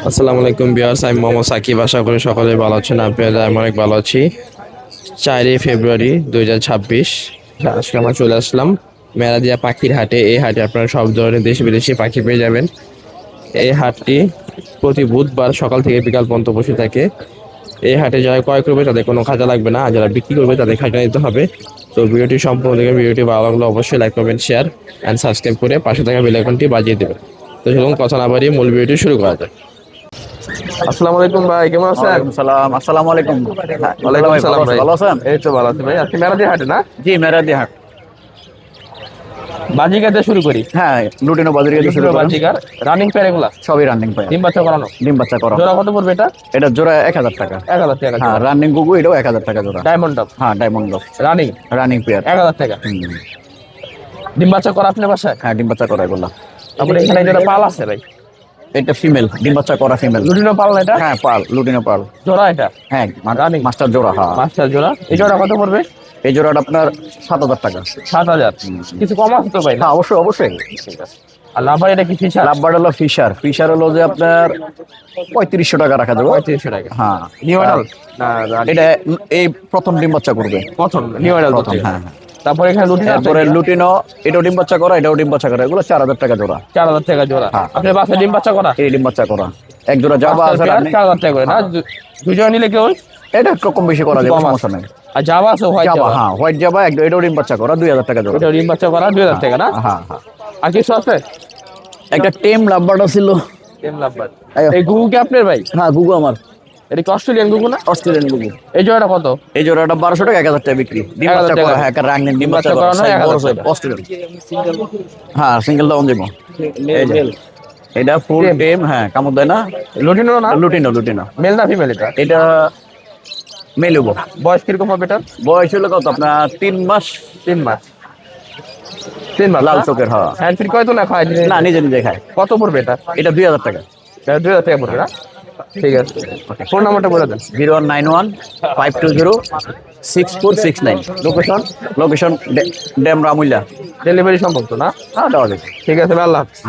আসসালামু আলাইকুম ভিউয়ার্স, আমি মোহাম্মদ সাকিব। আশা করি সকলে ভালো আছেন। আপনারা আমি অনেক ভালো আছি। 4 ফেব্রুয়ারি 2026 আজকে আমরা চলে আসলাম মেরাদিয়া পাখির হাটে। এই হাটে আপনারা সব ধরনের দেশি বিদেশি পাখি পেয়ে যাবেন। এই হাটটি প্রতি বুধবার সকাল থেকে বিকাল পর্যন্ত বসে থাকে। এই হাটে যারা ক্রয় করবে তাদের কোনো খাজা লাগবে না, আর যারা বিক্রি করবে তাদের খাজা নিতে হবে। তো ভিডিওটি সম্পূর্ণ দেখে ভিডিওটি ভালো লাগলে অবশ্যই like comment share and subscribe করে পাশে থাকা বেল আইকনটি বাজিয়ে দেবেন। তো চলুন কথা না বাড়িয়ে মূল ভিডিওটি শুরু করা যায়। আসসালামু আলাইকুম ভাই, কেমন আছেন? ওয়ালাইকুম সালাম। আসসালামু আলাইকুম। ওয়ালাইকুম সালাম ভাই, ভালো আছেন? এই তো ভালো আছি ভাই। আজকে মেরাদি হাটে না? জি, মেরাদি হাট। বাজিকাতে শুরু করি। হ্যাঁ, লুটিনো বাজারে গিয়ে শুরু করেন। বাজিকার রানিং পেয়ার এগুলা সবই রানিং পায়। ডিম বাচ্চা করানো? ডিম বাচ্চা করা। জোড়া কত পড়বে এটা? এটা জোড়া 1000 টাকা। 1000 টাকা। হ্যাঁ, রানিং গুগু এটাও 1000 টাকা জোড়া। ডায়মন্ড ডব? হ্যাঁ, diamond lock running running pair 1000 টাকা। ডিম বাচ্চা করা আপনার বাসায়? হ্যাঁ, ডিম বাচ্চা করা এগুলা। তারপরে এখানে যেটা পাল আছে ভাই, এটা ফিমেল, ডিম বাচ্চা করা ফিমেল। লুটিনো পাল না এটা? হ্যাঁ, পাল, লুটিনো পাল। জোড়া এটা? হ্যাঁ, রানিং মাস্টার জোড়া। হ্যাঁ, মাস্টার জোড়া। এই জোড়া কত পড়বে? এই জোড়াটা আপনার 7000 টাকা। 7000। কিছু কম আছে তো ভাই? হ্যাঁ, অবশ্যই অবশ্যই। আর লাভা এটা কি ফিশার? লাভবার্ড হলো ফিশার। ফিশার হলো যে আপনার 3500 টাকা রাখা যাবে। 3500 টাকা। হ্যাঁ, নিউ অ্যাডাল না? এটা এই প্রথম ডিম বাচ্চা করবে। প্রথম নিউ অ্যাডাল প্রথম। হ্যাঁ, হ্যাঁ। তারপরে এখানে লুটিনো আছে? তারপরে লুটিনো, এটাও ডিম বাচ্চা করা, এটাও ডিম বাচ্চা করা। এগুলো 4000 টাকা জোড়া। 4000 টাকা জোড়া। হ্যাঁ। আপনার বাসায় ডিম বাচ্চা করা? এই ডিম বাচ্চা করা এক জোড়া জাবা আছে। 4000 টাকা করে না? দুই জোড়া নিলে কেউ এটা একটু কম বেশি করা যাবে, সমস্যা নেই। আর জাবা আছে হোয়াইট জাবা, জাবা? হ্যাঁ, হোয়াইট জাবা এটাও ডিম বাচ্চা করা 2000 টাকা জোড়া। এটা ডিম বাচ্চা করা 2000 টাকা না? হ্যাঁ, হ্যাঁ। আর কিছু আছে? একটা টেম লাভবার্ড ছিল। টেম লাভবার্ড। এই গুগু কি আপনার ভাই? হ্যাঁ, গুগু আমার। এটা কি অস্ট্রেলিয়ান গুগু না? অস্ট্রেলিয়ান গুগু। এই জোড়াটা কত? এই জোড়াটা 1200 টাকা, 1000 টাকা বিক্রি। ডিম 1000 বাচ্চা টাকা। করা। হ্যাঁ, একটা রাং ডিম বাচ্চা করা। করানো 1000 টাকা। অস্ট্রেলিয়ান। হ্যাঁ, সিঙ্গেল ডাউন দেবো। এই যে এটা ফুল টেম। হ্যাঁ, কামড় দেয় না। লুটিনো না? Lutino lutino. মেল না ফিমেল এটা? এটা মেলুবো। বয়স কিরকম হবে এটা? বয়স হলো কত আপনার? 3 মাস। 3 মাস। 3 মাস লাল চোখের। হ্যাঁ, হ্যান্ড ফিট কয় তো না খায়? না, নিজে নিজে খায়। কত পড়বে এটা? এটা 2000 টাকা। এটা 2000 টাকা পড়বে না? ঠিক আছে। ফোন নাম্বারটা বলে দেন। 0191 520 6469। লোকেশন? লোকেশন ড্যাম রামুল্লা। ডেলিভারি সম্ভব তো না? হ্যাঁ, দেওয়া যাবে। ঠিক আছে ভাই, আল্লাহ হাফেজ।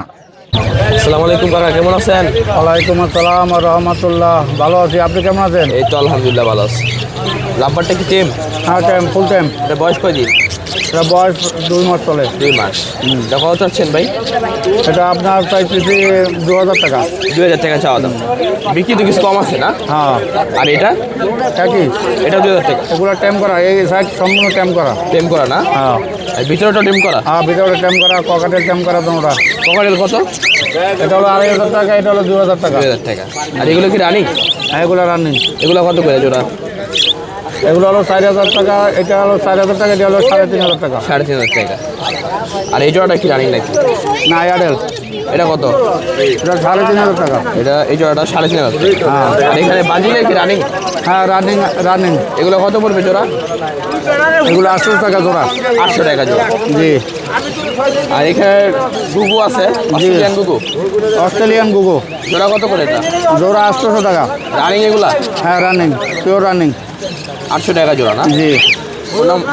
আসসালামু আলাইকুম কাকা, কেমন আছেন? ওয়ালাইকুম আসসালাম রহমতুল্লাহ। ভালো আছি, আপনি কেমন আছেন? এই তো আলহামদুলিল্লাহ ভালো আছি। লাভবারটা কি টেম? হ্যাঁ, টাইম ফুল টাইম। এটা বয়স কয়দিন? এটা বয়স 2 মাস চলে। 2 মাস। এটা কত চাচ্ছেন ভাই? এটা আপনার চাইতেছি 2000 টাকা। 2000 টাকা চাওয়া দাম। বিক্রি তো কিছু কম আছে না? হ্যাঁ, আর এটা? একই। এটা 2000 টাকা। এগুলো টাইম করা, এই সাইড সম্পূর্ণ টাইম করা। টেম করা না? হ্যাঁ, আর ভিতরেটা টেম করা? হ্যাঁ, ভিতরে টাইম করা, ককাটের টাইম করা তোমরা। ককাটেল কত? এটা হলো 2500 টাকা, এটা হলো 2000 টাকা। 2000 টাকা। আর এগুলো কি রানিং? হ্যাঁ, এগুলো রানিং। এগুলো কত করে জোড়া? এগুলো হলো 4000 টাকা, এটা হলো 4000 টাকা, এটা হলো 3500 টাকা। 3500 টাকা। আর এই জোড়াটা কি রানিং নাকি? না, এয়ারটেল। এটা কত? এটা 3500 টাকা। এটা এই জোড়াটা 3500 টাকা। হ্যাঁ, আর এখানে বাজিলে কি রানিং? হ্যাঁ, রানিং রানিং। এগুলো কত পড়বে জোড়া? এগুলো 800 টাকা জোড়া। 800 টাকা জোড়া। জি। আর এখানে গুগু আছে, অস্ট্রেলিয়ান গুগু। অস্ট্রেলিয়ান গুগু জোড়া কত করে এটা? জোড়া 800 টাকা। রানিং এগুলা? হ্যাঁ, রানিং, পিওর রানিং। 800 টাকা জোড়া না? জি।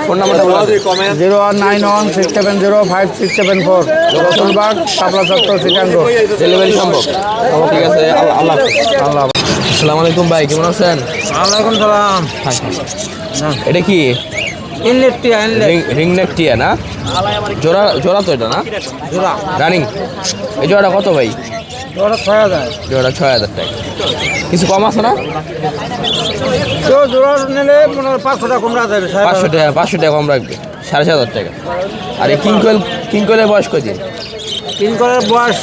ফোন নাম্বারটা বলো। 019167056774। রসুলবাগ, শাপলা চত্বর, চিটাঙ্গ। ডেলিভারি সম্ভব? ঠিক আছে, আল্লাহ হাফেজ। আল্লাহ। আসসালামু আলাইকুম ভাই, কেমন আছেন? ওয়ালাইকুম সালাম। এটা কি ইনলেট টিয়া, ইনলেট। রিং নেক টিয়া না? জোড়া জোড়া তো এটা না? জোড়া। রানিং। এই জোড়াটা কত ভাই? জোড়া 6000। জোড়া 6000 টাকা। কিছু কম আছে না? তো জোড়া নিলে 500 টাকা কম রাখা যাবে। 500 টাকা, 500 টাকা কম রাখবে। 7500 টাকা। আর এই কিংকোয়েলের বয়স কয়দিন? 3 করার বয়স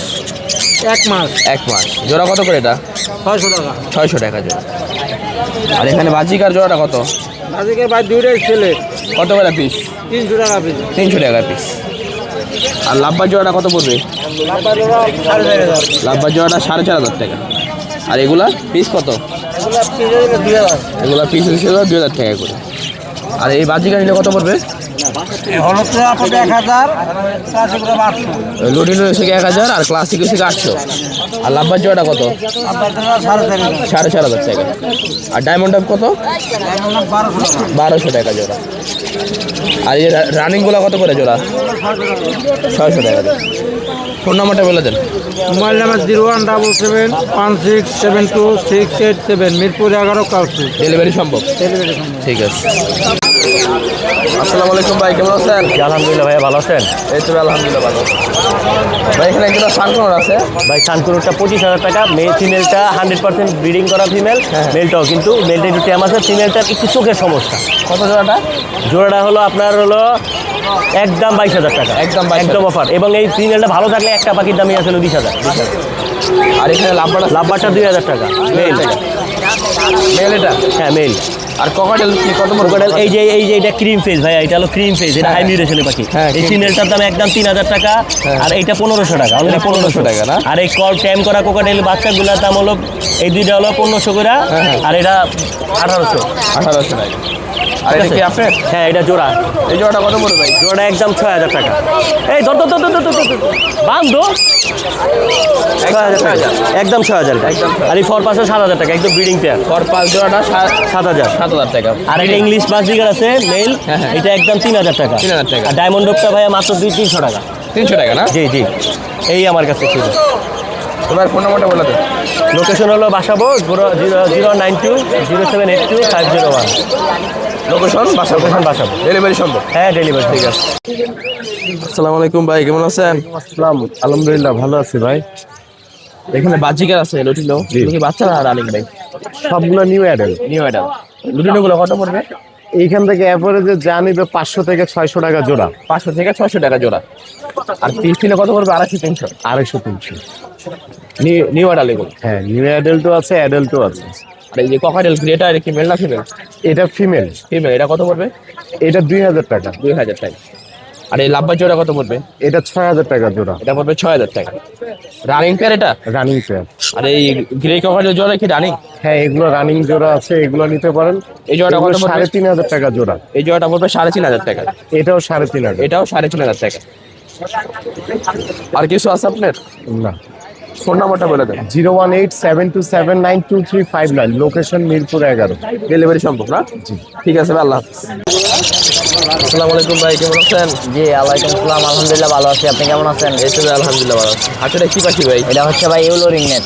1 মাস। 1 মাস। জোড়া কত করে এটা? 600 টাকা। 600 টাকা জোড়া। আর এখানে বাজিকার জোড়াটা কত? আজকে ভাই দুইটাই ছেলে। কত করে পিস? 300 টাকা পিস। 300 টাকা পিস। আর লাভবার জোড়াটা কত পড়বে? লাম্বা জোড়া 4500। লাভবার জোড়াটা 4500 টাকা। আর এগুলা পিস কত? এগুলা পিস হলো 2000। এগুলা পিস হিসেবে 2000 টাকা করে। আর এই বাজিকার নিলে কত পড়বে? হলুদটা আপনাদের 1000, ক্লাসিকগুলো 800। লুটিনো হচ্ছে 1000 আর ক্লাসিক হচ্ছে 800। আর লাভবার জোড়াটা কত? আপনাদের 4,500। 4,500 টাকা। আর ডায়মন্ড আপ কত? 1200 টাকা জোড়া। আর এই রানিং গুলা কত করে জোড়া? 600 টাকা। ফোন নাম্বারটা বলে দেন। মোবাইল নাম্বার 01771687, মিরপুর 11 কাউসি। ডেলিভারি সম্ভব? ঠিক আছে। আসসালামু আলাইকুম ভাই, কেমন আছেন? আলহামদুলিল্লাহ ভাইয়া, ভালো আছেন? এই তো আলহামদুলিল্লাহ ভালো। ভাই এখানে একটা সানকোনর আছে ভাই সানকুনুরটা 25,000 টাকা। ফিমেলটা 100% ব্রিডিং করা ফিমেল, মেলটাও কিন্তু মেলটা একটু ট্যাম আছে, ফিমেলটার একটু চোখের সমস্যা। কত জোড়াটা? জোড়াটা হলো আপনার হলো একদম 22,000 টাকা, একদম 22,000 একদম অফার। এবং এই ফিমেলটা ভালো থাকলে একটা পাখির দামই আসলে 20,000। আর এখানে লাভবারটা 2,000 টাকা মেল। মেল এটা? হ্যাঁ মেল। আর ককাটেল কি কত বড়? ক্রোকোডাইল এই যে এটা ক্রিম ফেজ ভাইয়া, এটা হলো ক্রিম ফেজ, এটা হাই মিউটেশনের পাখি। হ্যাঁ, এই ফিমেলটার দাম একদম 3,000 টাকা, আর এইটা 1500 টাকা, অলরেডি 1500 টাকা না? আর এই কল ট্যাম করা কোকাটেল বাচ্চাগুলোর দাম হলো এই দুইটা হলো 1500 করে, আর এটা 1800 টাকা। আর এটা কি আপনার? হ্যাঁ এটা জোড়া। এই জোড়াটা কত পড়বে ভাই? জোড়া একদম 6,000 টাকা। এই ধর বান্ধো 6,000 টাকা, একদম 6,000 টাকা। আর এই ফর পাশে 7,000 টাকা, একদম ব্রিডিং পেয়ার। ফর পাঁচ জোড়াটা 7,000 টাকা। আর এটা ইংলিশ বাসডিগার আছে মেল, এটা একদম 3,000 টাকা। 3,000 টাকা। আর ডায়মন্ড ডপটা ভাইয়া মাত্র 200-300 টাকা। 300 টাকা না? জি জি, এই আমার কাছে ছিল। তোমার ফোন নাম্বারটা বলে দেন। লোকেশন হলো বাসাবো 0920782 501। লোকেশন বাসাবো। বাসাবো, ডেলিভারি সম্ভব? হ্যাঁ ডেলিভারি। ঠিক আছে। আসসালামু আলাইকুম ভাই, কেমন আছেন? আসসালাম, আলহামদুলিল্লাহ ভালো আছি ভাই। এখানে বাজিকার আছে লুটিনো, এগুলো কি বাচ্চা না রানিং ভাই? সবগুলো new adult. New adult. Lutino গুলো কত পড়বে? এইখান থেকে অ্যাভারেজে যা নিবে 500 থেকে 600 টাকা জোড়া। 500 থেকে 600 টাকা জোড়া। আর পিস নিলে কত পড়বে? 250-300। 250-300। নিউ অ্যাডাল এগুলো? হ্যাঁ, নিউ অ্যাডাল্টও আছে, অ্যাডাল্টও আছে। আর এই যে ককাটেল গ্রেটা, এটা কি মেল না ফিমেল? এটা ফিমেল। ফিমেল। এটা কত পড়বে? এটা 2,000 টাকা। 2,000 টাকা। আর এই লাভবার জোড়া কত পড়বে? এটা 6,000 টাকা জোড়া। এটা পড়বে 6,000 টাকা। রানিং পেয়ার এটা? Running pair. আর এই গ্রে ককাটেল জোড়া কি রানিং? হ্যাঁ, এগুলো রানিং জোড়া আছে, এগুলো নিতে পারেন। এই জোড়াটা কত পড়বে? 3,500 টাকা জোড়া। এই জোড়াটা পড়বে 3,500 টাকা। এটাও 3,500। এটাও 3,500 টাকা। আর কিছু আছে আপনার? না। ফোন নাম্বারটা বলে দেন। 01872792359, লোকেশন মিরপুর 11। ডেলিভারি সম্ভব না? ঠিক আছে ভাই, আল্লাহ হাফেজ। আসসালামু আলাইকুম ভাই, কেমন আছেন? জি ওয়ালাইকুম আসসালাম, আলহামদুলিল্লাহ ভালো আছি। আপনি কেমন আছেন? এই তো ভাই, আলহামদুলিল্লাহ ভালো আছি। আসলে কি পাখি ভাই? এটা হচ্ছে ভাই ইউলো রিংনেট,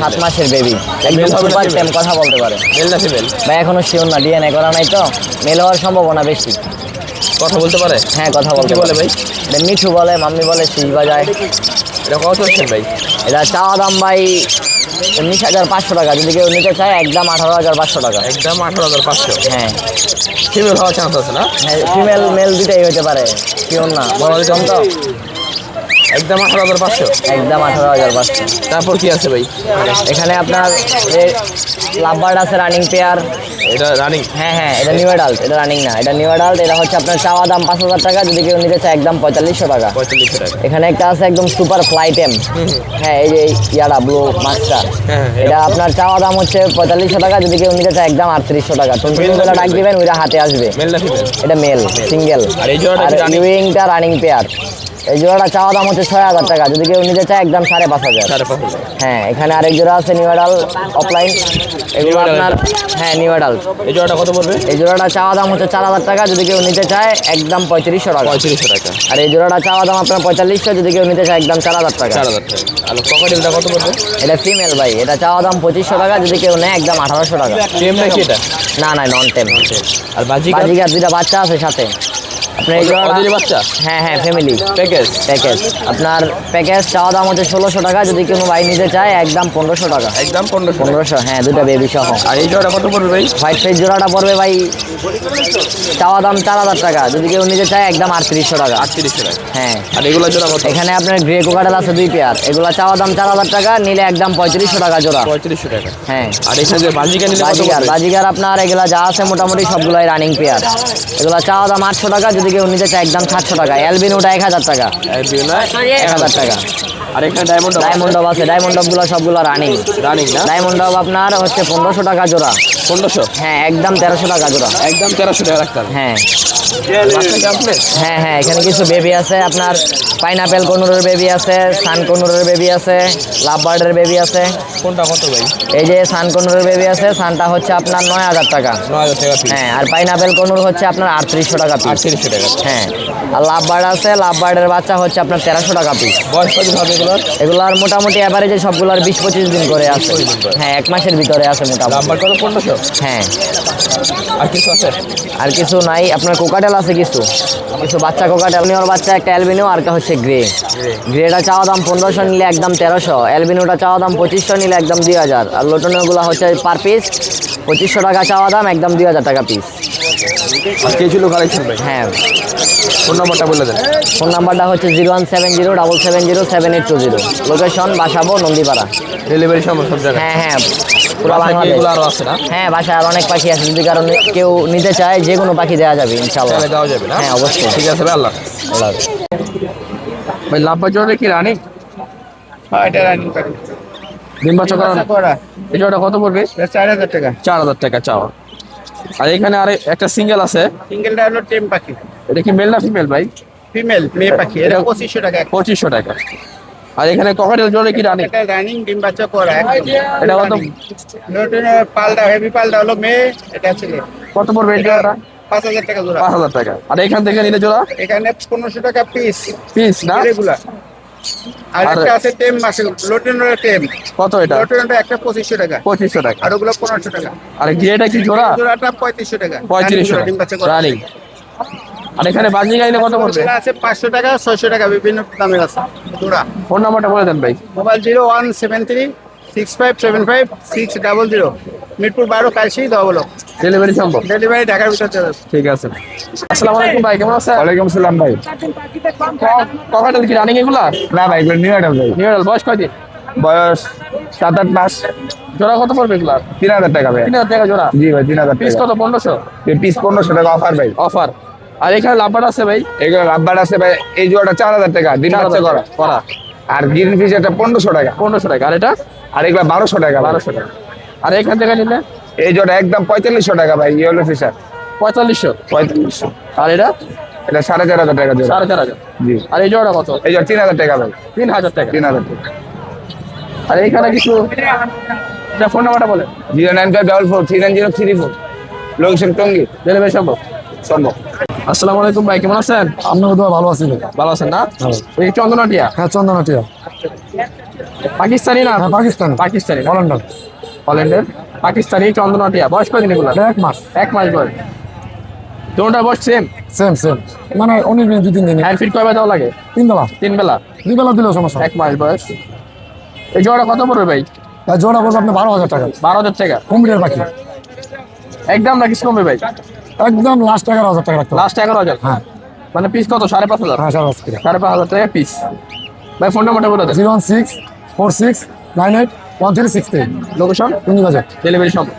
7 মাসের বেবি, একদম Male হবে না সুপার female? টেম, কথা বলতে পারে। মেল না ফিমেল? ভাই এখনো শিওর না, ডিএনএ করা নাই তো, মেল হওয়ার সম্ভাবনা বেশি। কথা বলতে পারে? হ্যাঁ কথা বলতে কি বলে পারে ভাই? এটা মিঠু বলে, মাম্মি বলে, শীষ বাজায়। এটা কত হচ্ছেন ভাই? এটা চাওয়া দাম ভাই 19,500 টাকা, যদি কেউ নিতে চায় একদম 18,500 টাকা। একদম 18,500। হ্যাঁ ফিমেল হওয়ার চান্স আছে না? হ্যাঁ, ফিমেল মেল দুটাই হতে পারে, শিওর না, বড় কম তো। একদম 18,500। একদম 18,500। তারপর কি আছে ভাই? এখানে আপনার লাভবার্ড আছে রানিং পেয়ার। এটা রানিং? হ্যাঁ হ্যাঁ, এটা নিউ অ্যাডাল্ট, এটা রানিং না, এটা নিউ অ্যাডাল্ট। এটা হচ্ছে আপনার চাওয়া দাম 5,000 টাকা, যদি কেউ নিতে চায় একদম 4,500 টাকা। 45 টাকা। এখানে একটা আছে একদম সুপার ফ্লাইটেম, হ্যাঁ এই যে ইয়ারা ব্লু মাস্টার, হ্যাঁ, এটা আপনার চাওয়া দাম হচ্ছে 4,500 টাকা, যদি কেউ নিতে চায় একদম 3,800 টাকা। টুনটুনগুলো ডাক দিবেন, ওইটা হাতে আসবে। মেল না ফিমেল? এটা মেল সিঙ্গেল। আর এই জোড়াটা কি running? ইউইংটা running pair. এই জোড়াটা চাওয়া দাম হচ্ছে 6,000 টাকা, যদি কেউ নিতে চায় একদম 5,500। 5,500। হ্যাঁ, এখানে আরেক জোড়া আছে নিউ অ্যাডাল্ট অফলাইন, এগুলো New adult? আপনার হ্যাঁ নিউ অ্যাডাল্ট। এই জোড়াটা কত পড়বে? এই জোড়াটা চাওয়া দাম হচ্ছে 4,000 টাকা, যদি কেউ নিতে চায় একদম 3,500 টাকা। 35 টাকা। আর এই জোড়াটা চাওয়া দাম আপনার 4500, যদি কেউ নিতে চায় একদম 4,000 টাকা। 4,000 টাকা। আর ককাটেলটা কত পড়বে? এটা ফিমেল ভাই, এটা চাওয়া দাম 2,500 টাকা, যদি কেউ নেয় একদম 1,800 টাকা। টেম নাকি এটা? না না, নন টেম। আর বাজিকার? বাজিকার দুইটা বাচ্চা আছে সাথে। আপনার এই জোড়াটা ওদেরই বাচ্চা? হ্যাঁ হ্যাঁ, ফ্যামিলি প্যাকেজ? প্যাকেজ। আপনার প্যাকেজ চাওয়া দাম হচ্ছে 1,600 টাকা, যদি কোনো ভাই নিতে চায় একদম 1,500 টাকা। একদম 1500। 1,500, হ্যাঁ দুটা বেবি সহ। আর এই জোড়াটা কত পড়বে ভাই? হোয়াইট ফেস জোড়াটা পড়বে ভাই চাওয়া দাম 4,000 টাকা, যদি কেউ নিতে চায় একদম 3,800 টাকা। 38 টাকা। হ্যাঁ, আর এগুলো জোড়া কত? এখানে আপনার গ্রে কোকাটেল আছে 2 পেয়ার, এগুলা চাওয়া দাম 4,000 টাকা, নিলে একদম 3,500 টাকা জোড়া। 35 টাকা। হ্যাঁ, আর এখানে যে বাজিকার নিলে কত বাজিগার পড়বে? বাজিগার আপনার এগুলা যা আছে মোটামুটি সবগুলাই রানিং পেয়ার, এগুলা চাওয়া দাম 800 টাকা, যদি কেউ নিতে চায় একদম 700 টাকা। অ্যালবিনোটা 1,000 টাকা, আর দিও না? 1,000 টাকা। আর এখানে ডায়মন্ড ডায়মন্ড ডব আছে, ডায়মন্ড ডব গুলো সবগুলো রানিং। রানিং না? ডায়মন্ড ডব আপনার হচ্ছে 1500 টাকা জোড়া। 1500? হ্যাঁ, একদম 1300 টাকা জোড়া। একদম 1300 টাকা রাখতে হবে। হ্যাঁ বাচ্চা কি আপনি? হ্যাঁ হ্যাঁ, এখানে কিছু বেবি আছে আপনার, পাইনাপেল কনুরের বেবি আছে, সান কনুরের বেবি আছে, লাভ বার্ডের বেবি আছে। কোনটা কত ভাই? এই যে সান কনুরের বেবি আছে, সানটা হচ্ছে আপনার 9000 টাকা। 9000 টাকা পিস। হ্যাঁ, আর পাইনাপেল কনুর হচ্ছে আপনার 3800 টাকা পিস। 3800 টাকা। হ্যাঁ, আর লাভ বার্ড আছে, লাভ বার্ডের বাচ্চা হচ্ছে আপনার 1300 টাকা পিস। বয়স কত হবে এগুলোর? এগুলার মোটামুটি অ্যাভারেজে সবগুলোর 20-25 দিন করে আছে। হ্যাঁ, 1 মাসের ভিতরে আছে মোটামুটি। নাম্বার কত? 1500? হ্যাঁ, আর কিছু আছে? আর কিছু নাই, আপনার কোকাটেল আছে কিছু কিছু বাচ্চা কোকাটেল। ওর বাচ্চা একটা অ্যালবিনো আর একটা হচ্ছে গ্রে। গ্রেটা চাওয়া দাম 1500, নিলে একদম 1300। অ্যালবিনোটা চাওয়া দাম 2500, নিলে একদম 2000। আর লোটনেগুলো হচ্ছে পার পিস 2500 টাকা চাওয়া দাম, একদম 2000 টাকা পিস। আজকে ছিল কালেকশন ভাই। হ্যাঁ, ফোন নাম্বারটা বলে দেন। ফোন নাম্বারটা হচ্ছে 01707070720। লোকেশন বাসাবো, নন্দীপাড়া। ডেলিভারি সম্ভব সব জায়গায়? হ্যাঁ হ্যাঁ, পুরো বাসায় কি বাংলাদেশ। এগুলো আরো আছে না? হ্যাঁ, বাসায় আর অনেক পাখি আছে, যদি কারো কেউ নিতে চায় যে কোনো পাখি দেওয়া যাবে ইনশাল্লাহ। তাহলে দেওয়া যাবে না? হ্যাঁ, অবশ্যই। ঠিক আছে ভাই, আল্লাহ আল্লাহ হাফেজ। ভাই লাভবার জোড়া কি রানিং? হ্যাঁ, এটা রানিং পাখি। ডিম বাচ্চা করা? এই জোড়াটা কত পড়বে? 4000 টাকা। 4000 টাকা চাওয়া। আর এখানে আর একটা সিঙ্গেল আছে, সিঙ্গেলটা হলো টেম পাখি, এটা কি মেল না ফিমেল ভাই? ফিমেল মেয়ে পাখি। এটা 2500 টাকা। 2500 টাকা। আর এখানে ককাটেল জোড়া কি রানিং? এটা রানিং ডিম বাচ্চা করা। এটা কত? নতুন পালটা, হেভি পালটা হলো মেয়ে, এটা ছেলে। কত পড়বে এই জোড়াটা? 5000 টাকা জোড়া। 5000 টাকা। আর এখান থেকে নিলে জোড়া এখানে 1500 টাকা পিস পিস না? রেগুলার। আর একটা আছে টেম মাসে, লোটেনের টেম। কত এটা? লোটেনটা একটা 2500 টাকা। 2500 টাকা। আর ওগুলো 1500 টাকা। আর গ্রেটা কি জোড়া? জোড়াটা 3500 টাকা। 3500 ডিম বাচ্চা করা। রানিং। আর এখানে বাজি গাইলে কত পড়বে? জোড়া আছে 500 টাকা, 600 টাকা, বিভিন্ন দামের আছে জোড়া। ফোন নাম্বারটা বলে দেন ভাই। মোবাইল 01736575600। মিরপুর 12, কালসি দেওয়া ডেলিভারি সম্ভব? ডেলিভারি ঢাকার ভিতরে চলে আসবে। ঠিক আছে। আসসালামু আলাইকুম ভাই, কেমন আছেন? ওয়ালাইকুম আসসালাম ভাই। ককাটেল কি রানিং এগুলা? না ভাই, এগুলো নিউ অ্যাডাল ভাই। নিউ অ্যাডাল্ট, বয়স কয়দিন? বয়স 7-8 মাস। জোড়া কত পড়বে এগুলা? 3000 টাকা ভাই। 3000 টাকা জোড়া। জি ভাই, 3000 পিস টাকা। কত? 1500? পিস 1500 টাকা অফার ভাই। অফার। আর এখানে লাভবার আছে ভাই? এগুলো রাব্বার আছে ভাই, এই জোড়াটা 4000 টাকা, ডিম বাচ্চা করা। করা। আর গ্রিন ফিশ এটা 1500 টাকা। 1500 টাকা। আর এটা? আর এগুলো 1200 টাকা। 1200 টাকা। আর এখান থেকে নিলে এই জোড়া একদম 4500 টাকা ভাই, ইয়েলো ফিশার 4500। 4500। আর এটা? এটা 4500 টাকা জোড়া। 4500। জি। আর এই জোড়া কত? এই জোড়া 3000 টাকা ভাই। 3000 টাকা। 3000 টাকা। আর এইখানে কিছু ফোন নাম্বারটা বলে। 09544390334। লোকেশন টঙ্গী। ডেলিভারি সম্ভব? সম্ভব। আসসালামু আলাইকুম ভাই, কেমন আছেন? আপনার তো ভালো আছি। ভালো আছেন না? এই চন্দনাটিয়া হ্যাঁ, চন্দনাটিয়া। পাকিস্তানি না? হ্যাঁ, পাকিস্তানি। পাকিস্তানি না? হল্যান্ডার। হল্যান্ডের পাকিস্তানি চন্দনাটিয়া। বয়স কয়দিন এগুলা? 1 মাস। 1 মাস বয়স। দুটোটা বয়স সেম? সেম সেম, মানে অনেক দিন 2-3 দিন। হ্যান্ড ফিট কয়বার দেওয়া লাগে? 3 বেলা। 3 বেলা। 2 বেলা দিলেও সমস্যা। 1 মাস বয়স। এই জোড়া কত পড়বে ভাই? তাই জোড়া বলবো আপনি 12000 টাকা। 12000 টাকা। কুমিরের পাখি। একদম না কিছু কমবে ভাই? একদম লাস্ট 11000 টাকা রাখতে হবে। লাস্ট 11000? হ্যাঁ মানে পিস কত? 5500? হ্যাঁ, 5.5 5500 টাকা পিস। ভাই ফোন নাম্বারটা বলে দেন। 01646981363। লোকেশন? টঙ্গী বাজার। ডেলিভারি সম্ভব?